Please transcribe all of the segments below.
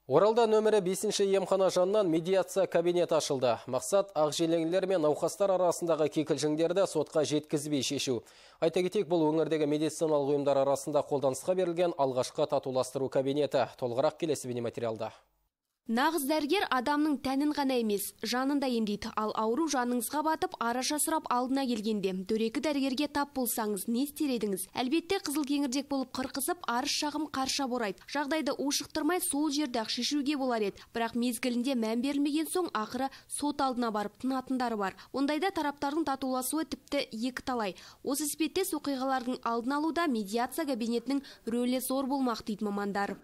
Оралда нөмірі 5-ші емхана жанынан медиация кабинет ашылды. Мақсат ақжелеңлер мен науқастар арасындағы кикілжіңдерді сотқа жеткізбей шешу. Айта кетейік, бұл өңірдегі медициналық ұйымдар арасында қолданысқа берілген алғашқы татуластыру кабинеті. Толығырақ келесі бейнематериалда. Нағыз дәрігер адамның тәнін ғана емес, жанын да емдейді. Ал ауру жаныңызға батып, араша сұрап алдына келгенде, дөрекі дәрігерге тап болсаңыз, не істер едіңіз? Әлбетте қызыл кеңірдек болып қырқысып, арыз шағым қарша борайды. Жағдайды ушықтырмай сол жерде-ақ шешуге болар еді. Бірақ мезгілінде мән берілмеген соң, ақыры сот алдына барып тынатындары бар. Ондайда тараптардың татуласуы тіпті екі талай. Осы іспеттес оқиғалардың алдын алуда медиация кабинетінің рөлі зор болмақ дейді мамандар.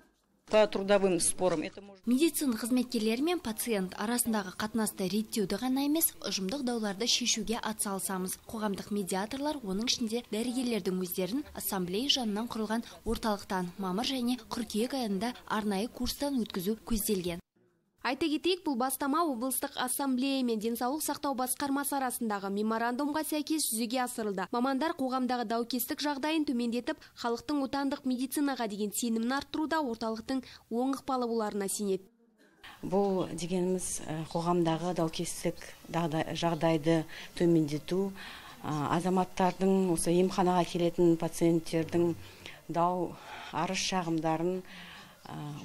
По трудовым спорам медицина қызметкерлері мен пациент арасындағы қатынасты реттеуді ғана емес, ұжымдық дауларды шешуге атсалысамыз. Қоғамдық медиаторлар, оның ішінде дәрігерлердің өздерін ассамблея жанынан құрылған орталықтан мамыр және қыркүйек айында арнайы курстан өткізу көзделген. Айта кетейік, бұл бастама облыстық ассамблея мен денсаулық сақтау басқармасы арасындағы меморандумға сәйкес жүзеге асырылды. Мамандар қоғамдағы даукестік жағдайын төмендетіп, халықтың отандық медицинаға деген сенімін арттыруда орталықтың оң ықпалы боларына сенеді. Бұл дегеніміз қоғамдағы даукестік жағдайды төмендету, азаматтардың, осы емханаға келетін пациенттердің дау арыз шағымдарын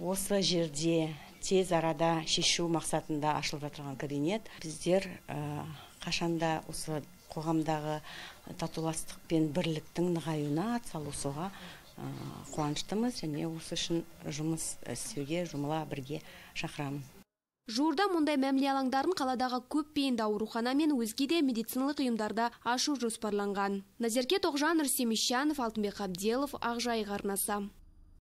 осы жерде тез арада шешу мақсатында ашылып жатырған кабинет. Біздер қашанда осы қоғамдағы татуластық пен бірліктің нығаюына атсалысуға қуаныштымыз және осы үшін жұмыс істеуге жұмыла бірге шақырамын. Жуырда мұндай мәміле алаңдарын қаладағы көп бейінді аурухана мен өзге де медициналық ұйымдарда ашу жоспарланған. Назерке Тоғжан, Рүстем Исжанов, Алтынбек Абделов, Ақжайық арнасы.